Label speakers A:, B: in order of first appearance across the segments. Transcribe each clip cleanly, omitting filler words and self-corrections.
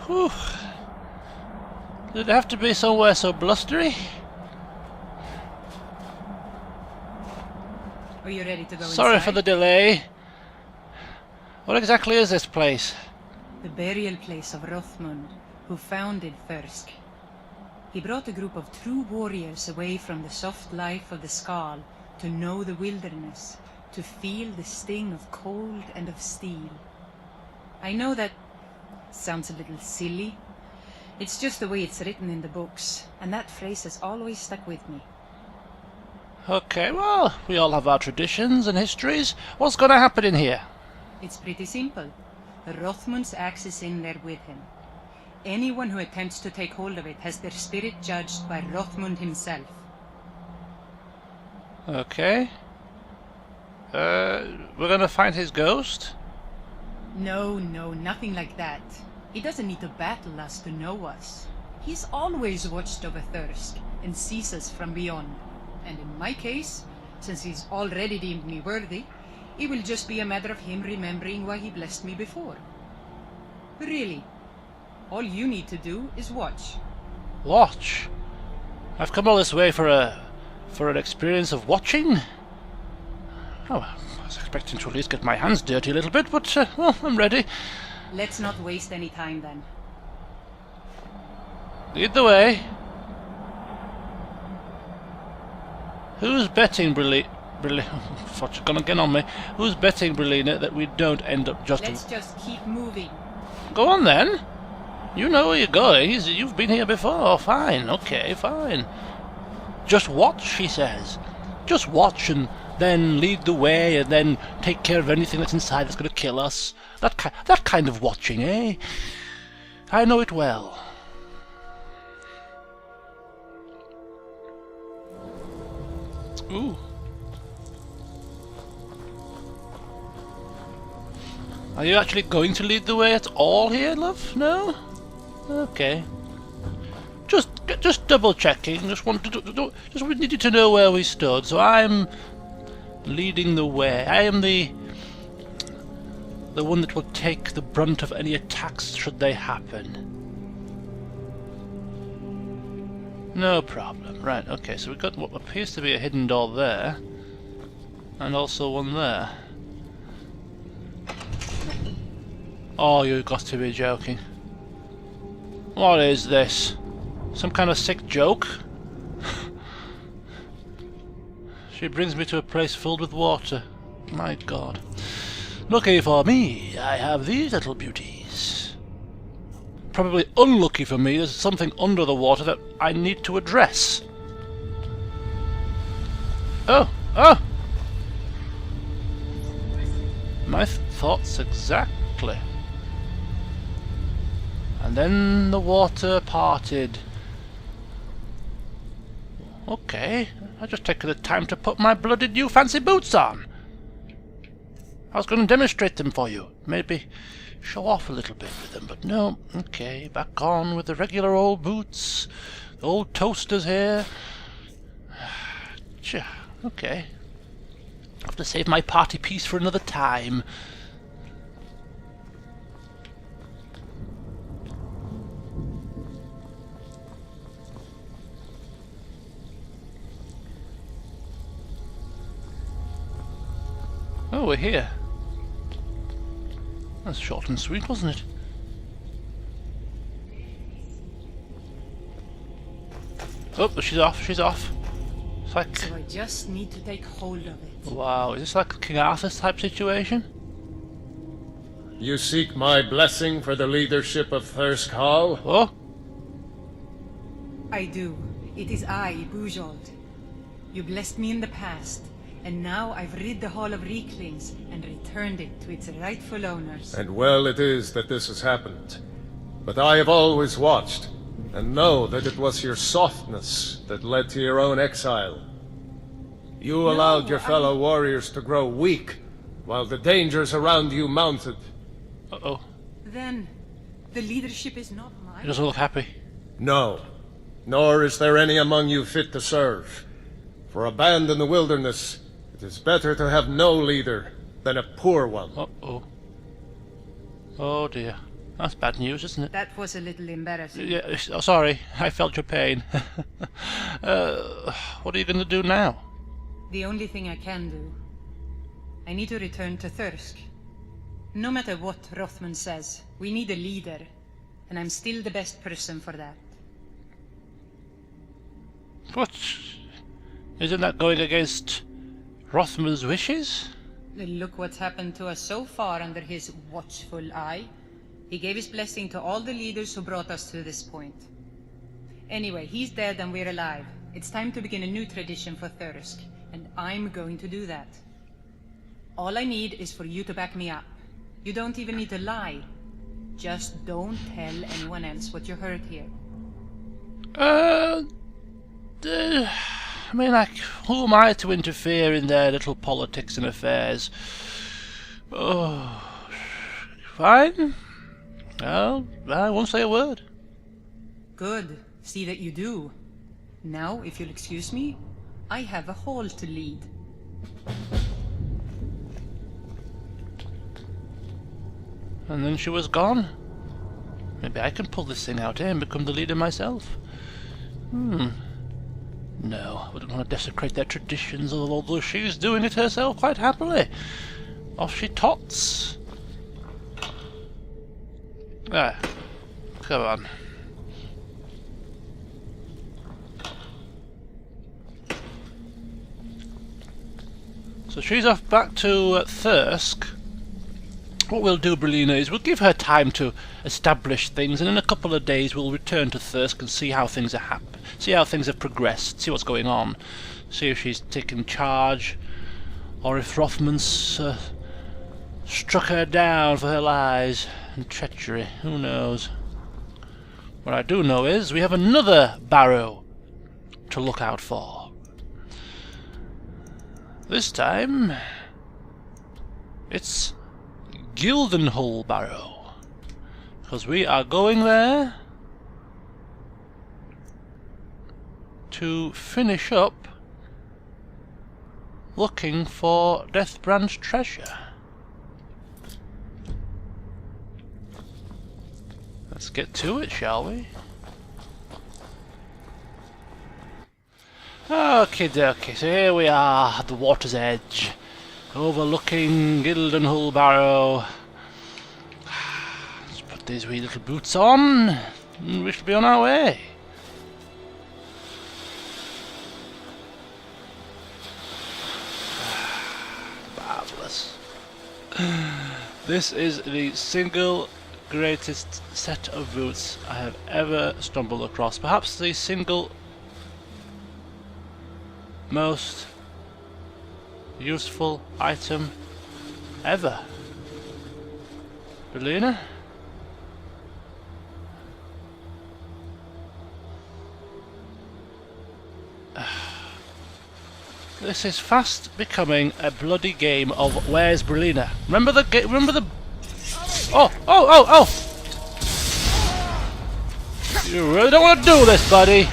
A: Whew. Did it have to be somewhere so blustery?
B: Are you ready to go
A: Sorry
B: inside?
A: for the delay. What exactly is this place?
B: The burial place of Rothmund, who founded Thirsk. He brought a group of true warriors away from the soft life of the Skal to know the wilderness, to feel the sting of cold and of steel. I know that sounds a little silly. It's just the way it's written in the books, and that phrase has always stuck with me.
A: Okay, well, we all have our traditions and histories. What's going to happen in here?
B: It's pretty simple. Rothmund's axe is in there with him. Anyone who attempts to take hold of it has their spirit judged by Rothmund himself.
A: Okay. We're going to find his ghost?
B: No, nothing like that. He doesn't need to battle us to know us. He's always watched over Thirsk and sees us from beyond. And in my case, since he's already deemed me worthy, it will just be a matter of him remembering why he blessed me before. Really, all you need to do is watch.
A: Watch? I've come all this way for an experience of watching? Oh, I was expecting to at least get my hands dirty a little bit, but, well, I'm ready.
B: Let's not waste any time then.
A: Lead the way. Who's betting, What's gonna get on me? Who's betting, Brelina, that we don't end up just...
B: Let's just keep moving.
A: Go on then. You know where you're going. You've been here before. Fine. Okay, fine. Just watch, she says. Just watch and then lead the way and then take care of anything that's inside that's going to kill us. That kind of watching, eh? I know it well. Ooh. Are you actually going to lead the way at all here, love? No? Okay. Just double checking. Just needed to know where we stood. So I'm leading the way. I am the one that will take the brunt of any attacks should they happen. No problem. Right, okay, so we've got what appears to be a hidden door there. And also one there. Oh, you've got to be joking. What is this? Some kind of sick joke? She brings me to a place filled with water. My God. Lucky for me, I have these little beauties. Probably unlucky for me, there's something under the water that I need to address. Oh! My thoughts exactly. And then the water parted. Okay, I just taken the time to put my bloody new fancy boots on. I was going to demonstrate them for you. Maybe show off a little bit with them, but no. Okay, back on with the regular old boots. The old toasters here. Okay. I'll have to save my party piece for another time. Oh, we're here. That's short and sweet, wasn't it? Oh, she's off, she's off. It's like...
B: So I just need to take hold of it.
A: Wow, is this like a King Arthur's type situation?
C: You seek my blessing for the leadership of Thirsk Hall?
A: Oh?
B: I do. It is I, Bujold. You blessed me in the past, and now I've rid the Hall of Reeklings and returned it to its rightful owners.
C: And well it is that this has happened. But I have always watched, and know that it was your softness that led to your own exile. You allowed your fellow warriors to grow weak, while the dangers around you mounted.
A: Uh-oh.
B: Then, the leadership is not mine?
A: He doesn't look happy.
C: No, nor is there any among you fit to serve. For a band in the wilderness, it is better to have no leader than a poor one.
A: Uh-oh. Oh dear. That's bad news, isn't it?
B: That was a little embarrassing.
A: Yeah, sorry, I felt your pain. What are you going to do now?
B: The only thing I can do. I need to return to Thirsk. No matter what Rothman says, we need a leader, and I'm still the best person for that.
A: But isn't that going against Rothman's wishes?
B: Look what's happened to us so far under his watchful eye. He gave his blessing to all the leaders who brought us to this point. Anyway, he's dead and we're alive. It's time to begin a new tradition for Thirsk, and I'm going to do that. All I need is for you to back me up. You don't even need to lie. Just don't tell anyone else what you heard here.
A: I mean, like, who am I to interfere in their little politics and affairs? Oh, fine. Well, I won't say a word.
B: Good. See that you do. Now, if you'll excuse me, I have a hall to lead.
A: And then she was gone. Maybe I can pull this thing out here and become the leader myself. No, I wouldn't want to desecrate their traditions, although she's doing it herself quite happily. Off she tots. Ah, come on. So she's off back to Thirsk. What we'll do, Brelina, is we'll give her time to establish things, and in a couple of days we'll return to Thirsk and see how things are see how things have progressed, see what's going on, see if she's taken charge, or if Rothman's struck her down for her lies and treachery. Who knows? What I do know is we have another barrow to look out for. This time it's Gildenhull Barrow, because we are going there to finish up looking for Deathbrand's treasure. Let's get to it, shall we? Okie dokie, so here we are at the water's edge, overlooking Gildenhull Barrow. Let's put these wee little boots on, and we should be on our way. Marvellous. This is the single greatest set of boots I have ever stumbled across. Perhaps the single most useful item ever. Brelina? This is fast becoming a bloody game of Where's Brelina? Remember the remember the... Oh! You really don't want to do this, buddy!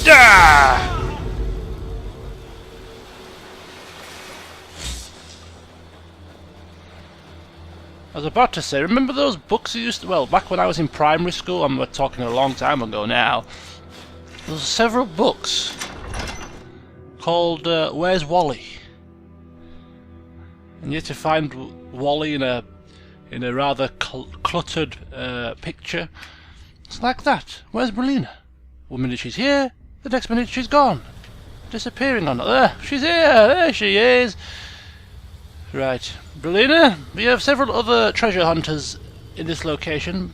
A: Yeah! I was about to say, remember those books you used to... Well, back when I was in primary school, I'm talking a long time ago now, there were several books called Where's Wally? And you had to find Wally in a rather cluttered picture. It's like that. Where's Brelina? One minute she's here, the next minute she's gone. Disappearing on her. There, she's here, there she is. Right, Brelina, we have several other treasure hunters in this location,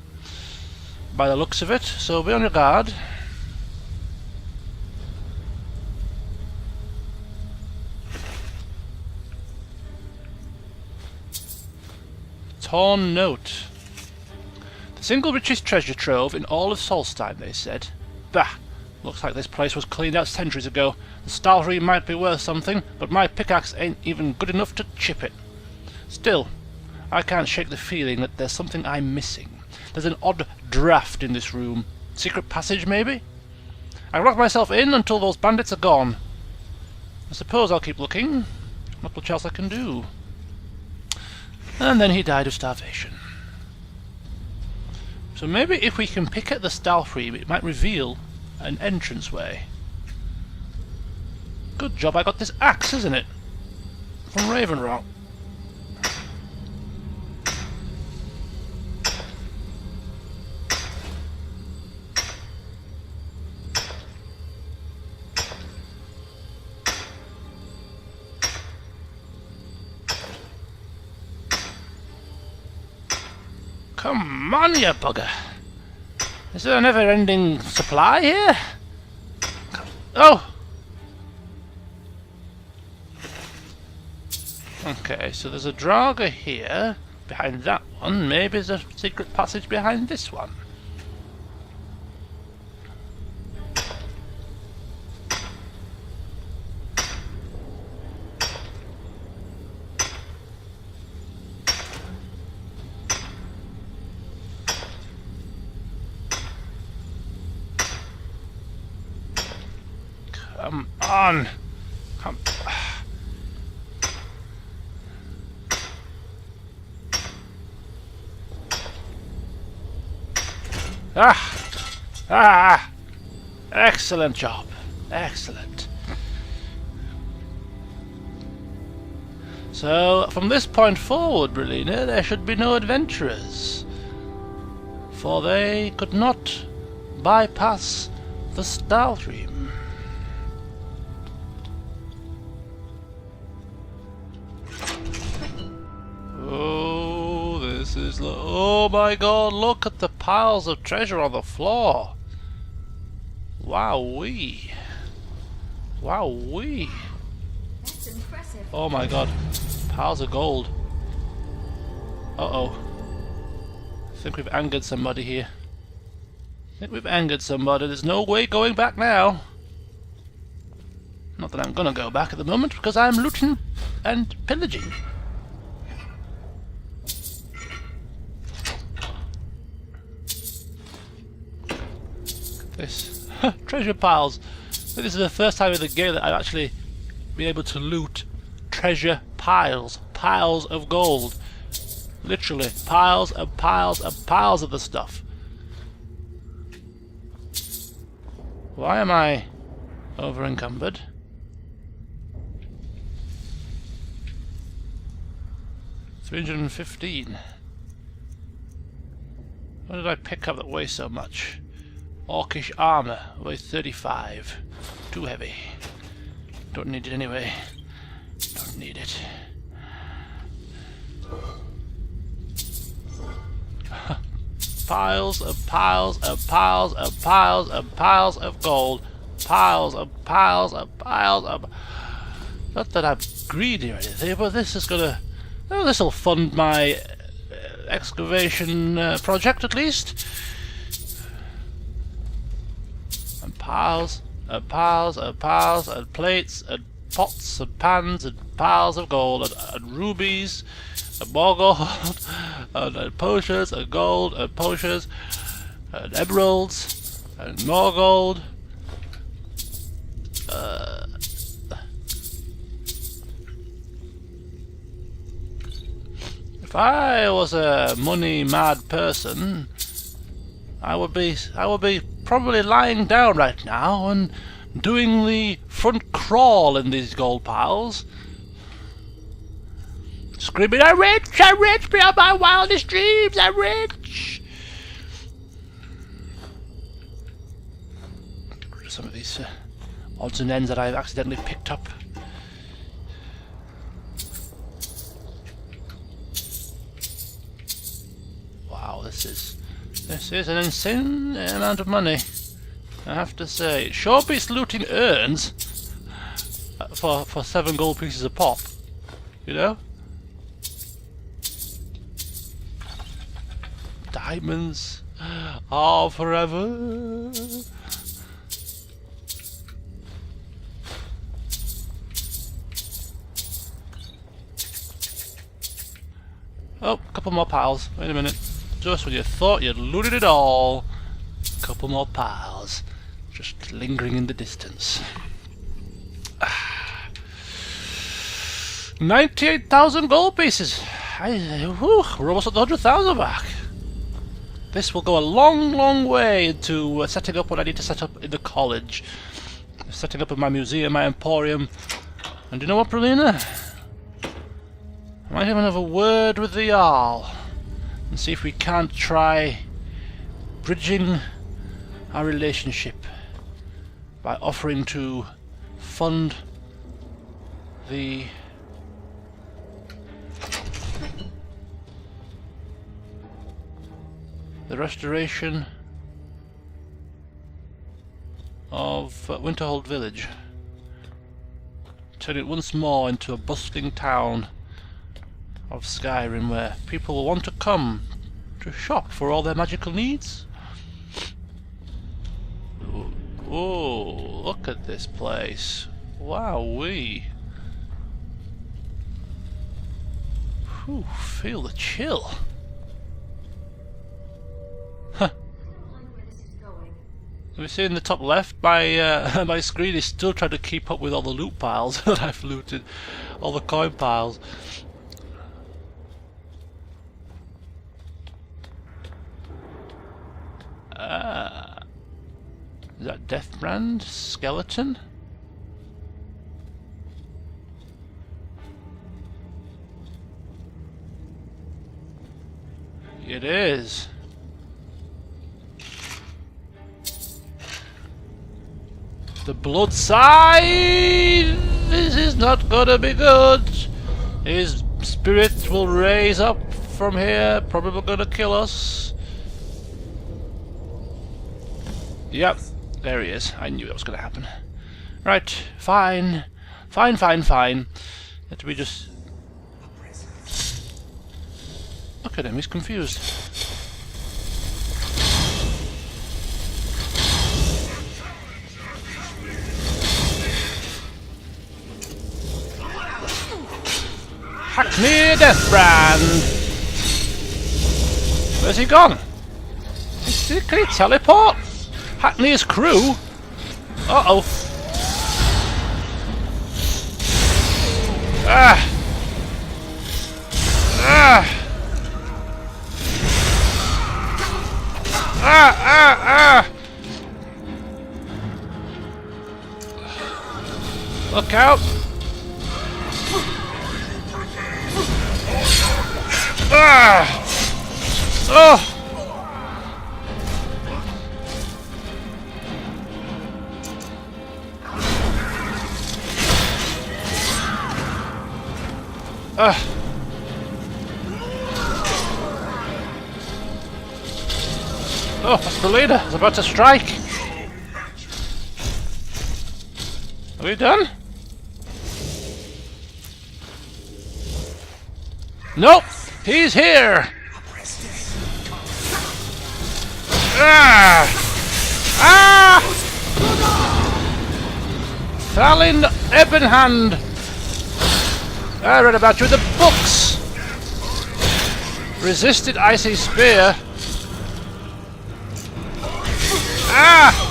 A: by the looks of it, so be on your guard. Torn note. The single richest treasure trove in all of Solstein, they said. Bah! Looks like this place was cleaned out centuries ago. The stowry might be worth something, but my pickaxe ain't even good enough to chip it. Still, I can't shake the feeling that there's something I'm missing. There's an odd draft in this room. Secret passage, maybe? I lock myself in until those bandits are gone. I suppose I'll keep looking. Not much else I can do. And then he died of starvation. So maybe if we can pick at the Stalfree, it might reveal an entranceway. Good job I got this axe, isn't it? From Raven Rock. Come on, you bugger! Is there a never-ending supply here? Oh! Okay, so there's a Draga here, behind that one. Maybe there's a secret passage behind this one. Come on! Come... Ah! Ah! Excellent job. Excellent. So, from this point forward, Brelina, there should be no adventurers. For they could not bypass the Stalfree. Oh, this is... Oh my god, look at the piles of treasure on the floor. Wowee. Wowee.
D: That's impressive.
A: Oh my god. Piles of gold. Uh-oh. I think we've angered somebody here. I think we've angered somebody. There's no way going back now. Not that I'm gonna go back at the moment, because I'm looting and pillaging. This treasure piles. This is the first time in the game that I've actually been able to loot treasure piles. Piles of gold. Literally, piles and piles and piles of the stuff. Why am I over encumbered? $315. What did I pick up that weighs so much? Orcish armor, weighs 35. Too heavy. Don't need it anyway. Don't need it. Piles and piles and piles and piles and piles of gold. Piles and piles and piles of... Not that I'm greedy or anything, but this is gonna... Oh, this'll fund my excavation project at least. And piles and piles and piles and plates and pots and pans and piles of gold and rubies and more gold and potions and gold and potions and emeralds and more gold. If I was a money mad person, I would be probably lying down right now and doing the front crawl in these gold piles, screaming, I'm rich beyond my wildest dreams, I'm rich! Get rid of some of these odds and ends that I've accidentally picked up. Wow, this is an insane amount of money, I have to say. It sure beats looting urns for 7 gold pieces a pop, you know? Diamonds are forever. Oh, a couple more piles. Wait a minute. Just when you thought you'd looted it all, a couple more piles, just lingering in the distance. 98,000 gold pieces. We're almost at the 100,000 mark. This will go a long, long way into setting up what I need to set up in the college. Setting up my museum, my emporium. And do you know what, Brolina? I might even have a word with the Jarl and see if we can't try bridging our relationship by offering to fund the restoration of Winterhold village. Turn it once more into a bustling town of Skyrim where people will want to come to shop for all their magical needs. Oh, look at this place. Wowee. Whew, feel the chill. Huh. Have you seen in the top left? My my screen is still trying to keep up with all the loot piles that I've looted. All the coin piles. Is that Deathbrand? Skeleton? It is. The Bloodside! This is not gonna be good. His spirit will raise up from here, probably gonna kill us. Yep, there he is. I knew that was gonna happen. Right, fine. Fine. Let me just... Look at him, he's confused. Hackney Deathbrand! Where's he gone? Can he teleport? Hackney's crew? Uh-oh. Ah! Ah! Ah! Look out! Ah! Oh! Oh, that's the leader. He's about to strike. Are we done? Nope! He's here! Ah! Ah! Thalin Ebenhand! I read about you in the books! Resisted icy spear. Ah!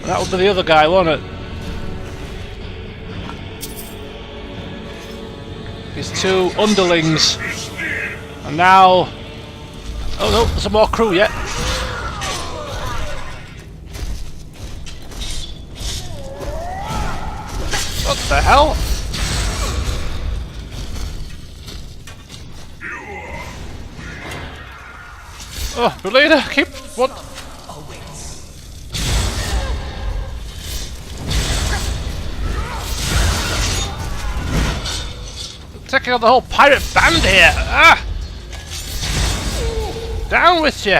A: That would be the other guy, won't it? His two underlings. And now... Oh no, there's some more crew yet. What the hell? Oh, Belina, keep... What? Taking on the whole pirate band here! Ah! Down with you!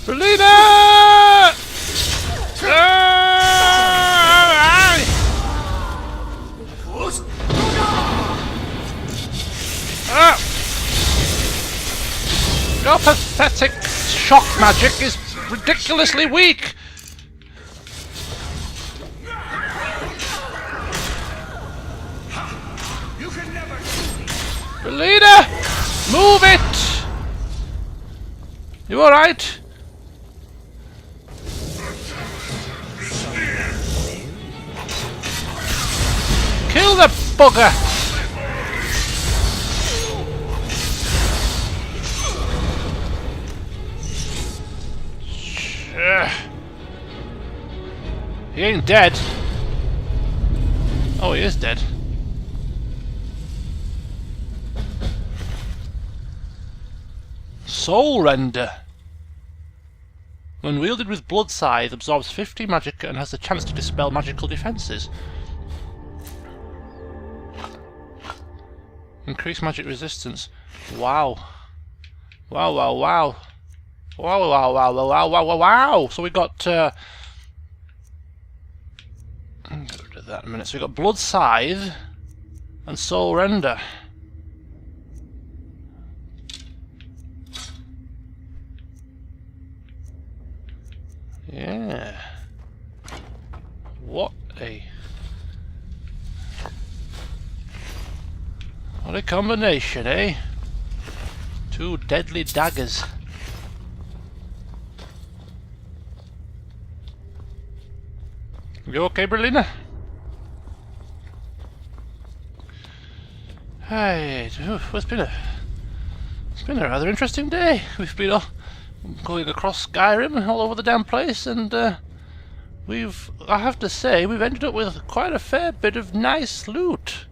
A: Belina! Your pathetic shock magic is ridiculously weak! Belina! Move it! You alright? Kill the bugger! He ain't dead. Oh, he is dead. Soul Render. When wielded with Bloodside, absorbs 50 magic and has the chance to dispel magical defences. Increase magic resistance. Wow. Wow, wow, wow. Wow, wow, wow, wow, wow, wow, wow, wow. So we got... I'll get rid of that in a minute. So we got Bloodside and Soul Render. Yeah. What a combination, eh? Two deadly daggers. You okay, Berlina? Hey, it's been a rather interesting day. We've been going across Skyrim and all over the damn place, and I have to say, we've ended up with quite a fair bit of nice loot.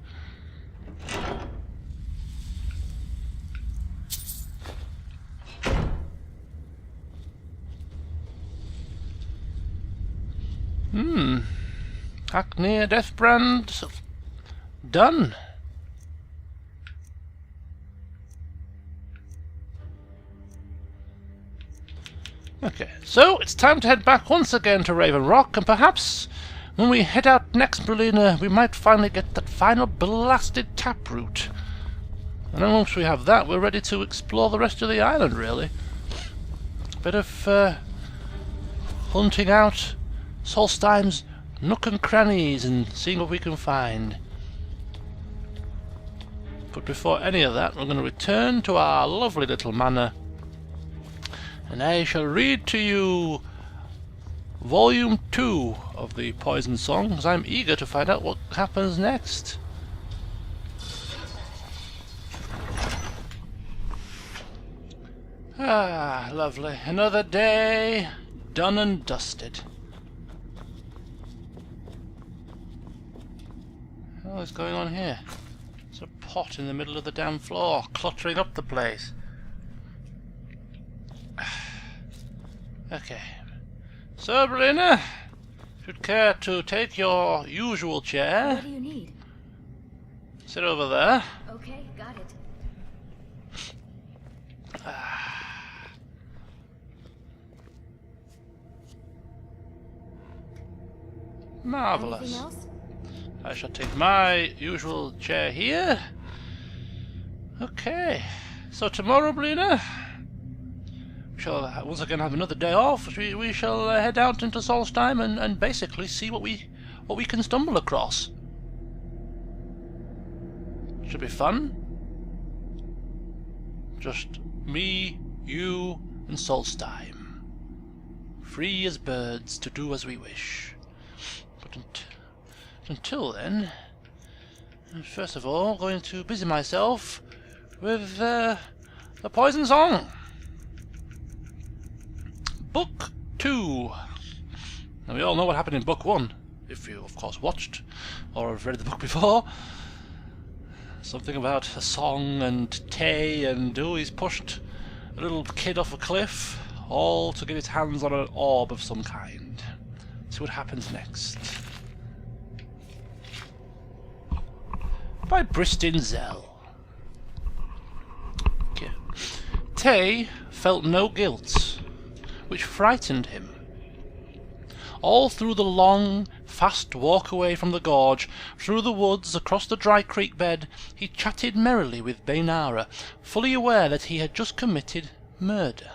A: Hackney Deathbrand done. Okay, so it's time to head back once again to Raven Rock, and perhaps when we head out next, Berlina, we might finally get that final blasted taproot. And then once we have that, we're ready to explore the rest of the island, really. A bit of hunting out Solstheim's nook and crannies and seeing what we can find. But before any of that, we're going to return to our lovely little manor, and I shall read to you Volume 2 of the Poison Song, because I'm eager to find out what happens next. Ah, lovely. Another day done and dusted. What's going on here? There's a pot in the middle of the damn floor, cluttering up the place. Okay. So, Berlina, if you'd care to take your usual chair.
D: What do you need?
A: Sit over there.
D: Okay, got it.
A: Marvellous.
D: Anything else?
A: I shall take my usual chair here. Okay. So tomorrow, Berlina, we shall once again have another day off. We shall head out into Solstheim and basically see what we can stumble across. Should be fun. Just me, you, and Solstheim, free as birds to do as we wish. But until then, I'm first of all going to busy myself with the Poison Song. Book 2. Now we all know what happened in Book 1, if you of course watched or have read the book before. Something about a song and Tay, and he's pushed a little kid off a cliff, all to get his hands on an orb of some kind. See what happens next. By Bristin Zell. Okay. Tay felt no guilt, which frightened him. All through the long, fast walk away from the gorge, through the woods, across the dry creek bed, he chatted merrily with Bainara, fully aware that he had just committed murder.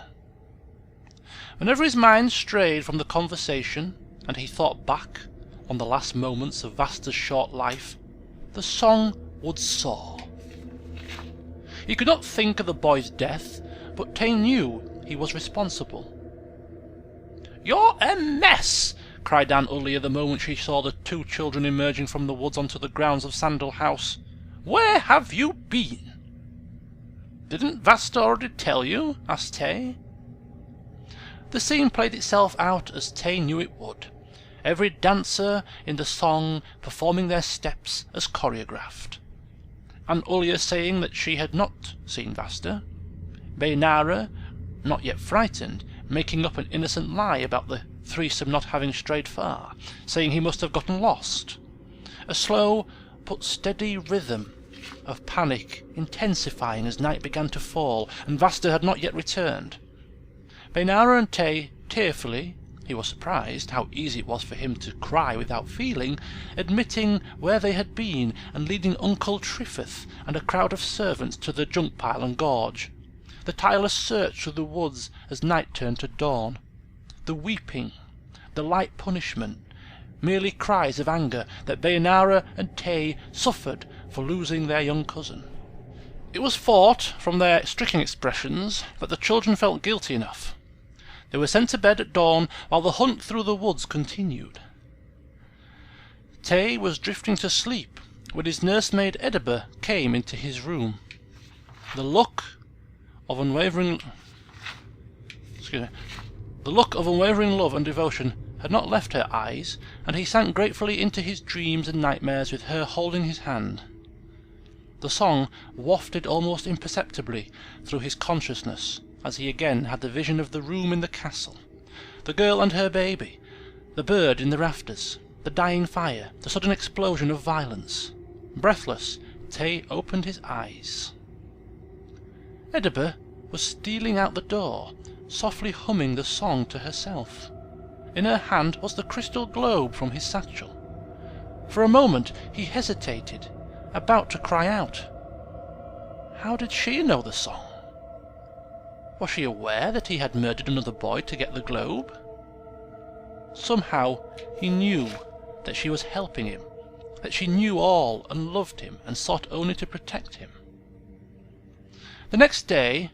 A: Whenever his mind strayed from the conversation, and he thought back on the last moments of Vasta's short life, the song would soar. He could not think of the boy's death, but Tay knew he was responsible. "You're a mess!" cried Aunt Ulia the moment she saw the two children emerging from the woods onto the grounds of Sandal House. "Where have you been?" "Didn't Vasta already tell you?" asked Tay. The scene played itself out as Tay knew it would, every dancer in the song performing their steps as choreographed. Aunt Ulia saying that she had not seen Vasta, Bainara, not yet frightened, making up an innocent lie about the threesome not having strayed far, saying he must have gotten lost. A slow but steady rhythm of panic intensifying as night began to fall, and Vasta had not yet returned. Bainara and Tay tearfully, he was surprised how easy it was for him to cry without feeling, admitting where they had been, and leading Uncle Triffith and a crowd of servants to the junk pile and gorge. The tireless search through the woods as night turned to dawn. The weeping, the light punishment, merely cries of anger that Bainara and Tay suffered for losing their young cousin. It was thought, from their stricken expressions, that the children felt guilty enough. They were sent to bed at dawn while the hunt through the woods continued. Tay was drifting to sleep when his nursemaid Edaba came into his room. The look of unwavering love and devotion had not left her eyes, and he sank gratefully into his dreams and nightmares with her holding his hand. The song wafted almost imperceptibly through his consciousness as he again had the vision of the room in the castle, the girl and her baby, the bird in the rafters, the dying fire, the sudden explosion of violence. Breathless, Tay opened his eyes. Edaba was stealing out the door, softly humming the song to herself. In her hand was the crystal globe from his satchel. For a moment he hesitated, about to cry out. How did she know the song? Was she aware that he had murdered another boy to get the globe? Somehow he knew that she was helping him, that she knew all and loved him and sought only to protect him. The next day,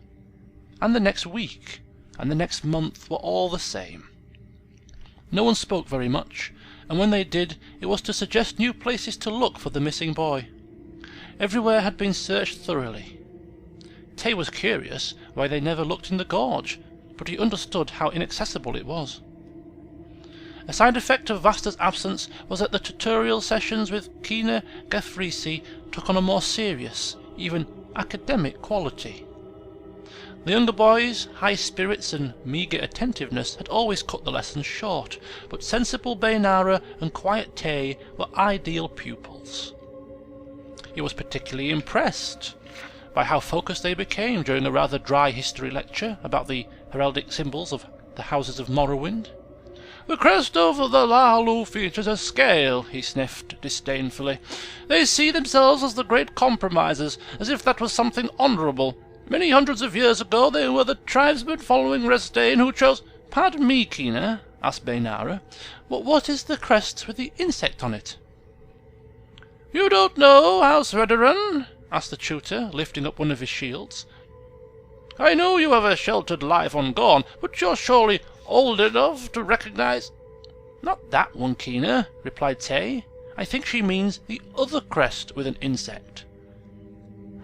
A: and the next week, and the next month were all the same. No one spoke very much, and when they did, it was to suggest new places to look for the missing boy. Everywhere had been searched thoroughly. Tay was curious why they never looked in the gorge, but he understood how inaccessible it was. A side effect of Vasta's absence was that the tutorial sessions with Kina Gafrisi took on a more serious, even academic quality. The younger boys' high spirits and meagre attentiveness had always cut the lessons short, but sensible Bainara and quiet Tay were ideal pupils. He was particularly impressed by how focused they became during a rather dry history lecture about the heraldic symbols of the houses of Morrowind. "The crest of the Lahalu features a scale," he sniffed disdainfully. "They see themselves as the great compromisers, as if that was something honourable. Many hundreds of years ago they were the tribesmen following Restain who chose—" "Pardon me, Kina," asked Bainara, "but what is the crest with the insect on it?" "You don't know, House Redoran?" asked the tutor, lifting up one of his shields. "I know you have a sheltered life on Gorn, but you're surely old enough to recognize—" "Not that one, Kina," replied Tay. "I think she means the other crest with an insect."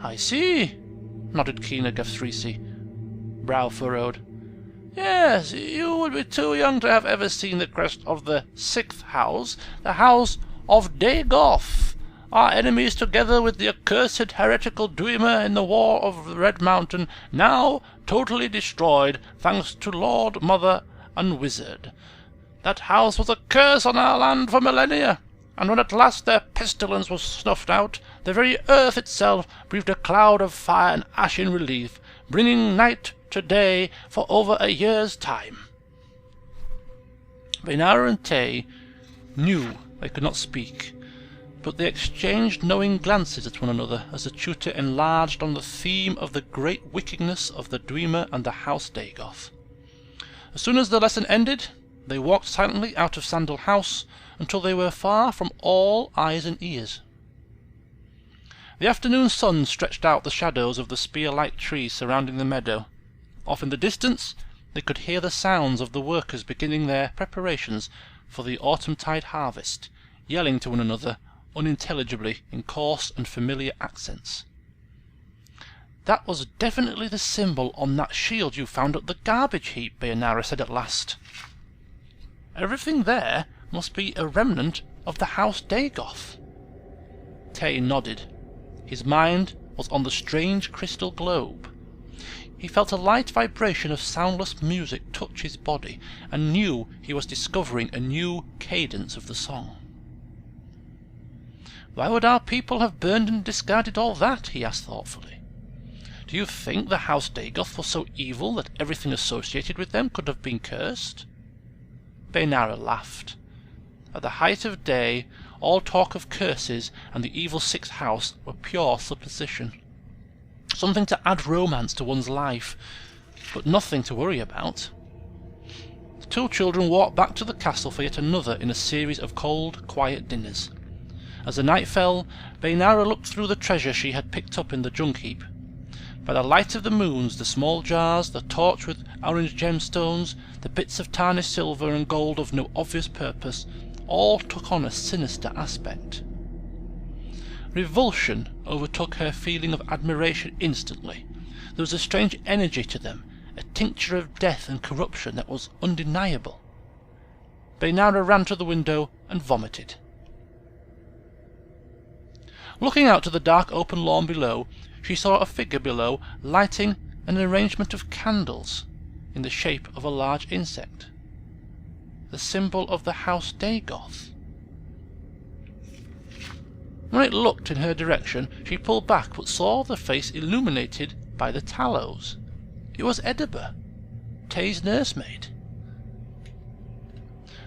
A: "I see," nodded Kina Gafrisi, brow furrowed. "Yes, you would be too young to have ever seen the crest of the 6th house, the house of Dagoth, our enemies together with the accursed heretical Dwemer in the War of the Red Mountain, now totally destroyed, thanks to Lord, Mother, and Wizard. That house was a curse on our land for millennia, and when at last their pestilence was snuffed out, the very earth itself breathed a cloud of fire and ash in relief, bringing night to day for over a year's time." Bainara and Tay knew they could not speak, but they exchanged knowing glances at one another as the tutor enlarged on the theme of the great wickedness of the Dwemer and the House Dagoth. As soon as the lesson ended, they walked silently out of Sandal House until they were far from all eyes and ears. The afternoon sun stretched out the shadows of the spear-like trees surrounding the meadow. Off in the distance they could hear the sounds of the workers beginning their preparations for the autumn-tide harvest, yelling to one another unintelligibly in coarse and familiar accents. "That was definitely the symbol on that shield you found at the garbage heap," Bayanara said at last. "Everything there must be a remnant of the House Dagoth." Tay nodded. His mind was on the strange crystal globe. He felt a light vibration of soundless music touch his body, and knew he was discovering a new cadence of the song. "Why would our people have burned and discarded all that?" he asked thoughtfully. "Do you think the House Dagoth was so evil that everything associated with them could have been cursed?" Baynara laughed. At the height of day, all talk of curses and the evil Sixth House were pure supposition. Something to add romance to one's life, but nothing to worry about. The two children walked back to the castle for yet another in a series of cold, quiet dinners. As the night fell, Baynara looked through the treasure she had picked up in the junk heap. By the light of the moons, the small jars, the torch with orange gemstones, the bits of tarnished silver and gold of no obvious purpose, all took on a sinister aspect. Revulsion overtook her feeling of admiration instantly. There was a strange energy to them, a tincture of death and corruption that was undeniable. Baynara ran to the window and vomited. Looking out to the dark open lawn below, she saw a figure below lighting an arrangement of candles in the shape of a large insect. The symbol of the House Dagoth. When it looked in her direction, she pulled back but saw the face illuminated by the tallows. It was Edaba, Tay's nursemaid.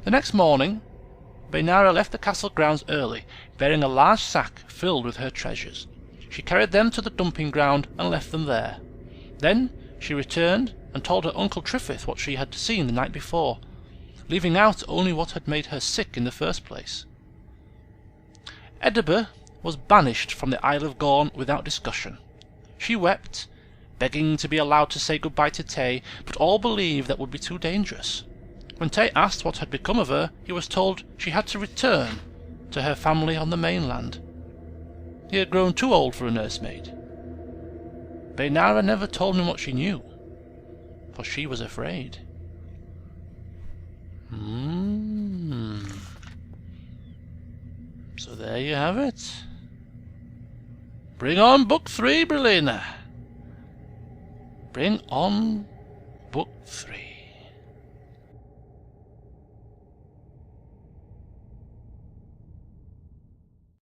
A: The next morning, Baynara left the castle grounds early, bearing a large sack filled with her treasures. She carried them to the dumping ground and left them there. Then she returned and told her uncle Triffith what she had seen the night before, leaving out only what had made her sick in the first place. Edaba was banished from the Isle of Gorn without discussion. She wept, begging to be allowed to say goodbye to Tay, but all believed that would be too dangerous. When Tay asked what had become of her, he was told she had to return to her family on the mainland. He had grown too old for a nursemaid. Baynara never told him what she knew, for she was afraid. So there you have it. Bring on book 3, Brelina. Bring on book 3.